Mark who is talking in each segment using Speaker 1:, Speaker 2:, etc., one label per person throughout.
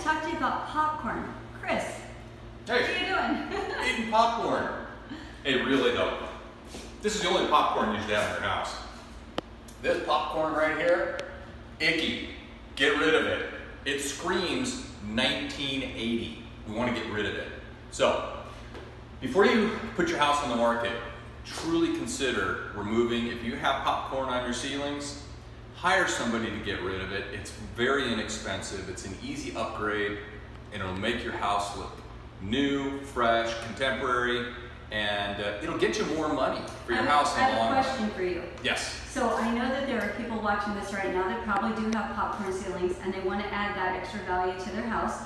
Speaker 1: talk to you about popcorn. Chris,
Speaker 2: Hey,
Speaker 1: what are you doing?
Speaker 2: eating popcorn. Hey, really though, this is the only popcorn you should have in your house. This popcorn right here, icky. Get rid of it. It screams 1980. We want to get rid of it. So, before you put your house on the market, truly consider removing, if you have popcorn on your ceilings, hire somebody to get rid of it. It's very inexpensive. It's an easy upgrade, and it'll make your house look new, fresh, contemporary, and it'll get you more money for your house in the long run.
Speaker 1: I have a question for you.
Speaker 2: Yes.
Speaker 1: So I know that there are people watching this right now that probably do have popcorn ceilings and they want to add that extra value to their house.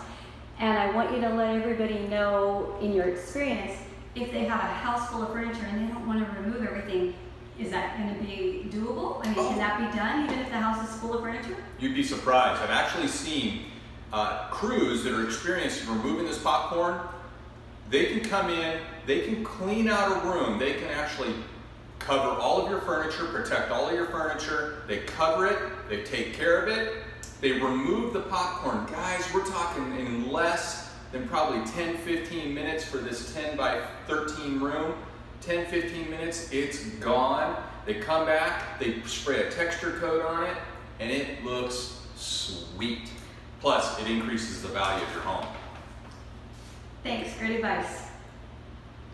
Speaker 1: And I want you to let everybody know, in your experience, if they have a house full of furniture and they don't want to remove everything, is that going to be doable? I mean, can that be done even if the house is full of furniture?
Speaker 2: You'd be surprised. I've actually seen crews that are experienced in removing this popcorn. They can come in, they can clean out a room, they can actually cover all of your furniture, protect all of your furniture, they cover it, they take care of it, they remove the popcorn. Guys, we're talking in less than probably 10-15 minutes for this 10 by 13 room. 10-15 minutes, it's gone. They come back, they spray a texture coat on it, and it looks sweet. Plus, it increases the value of your home.
Speaker 1: Thanks, great advice.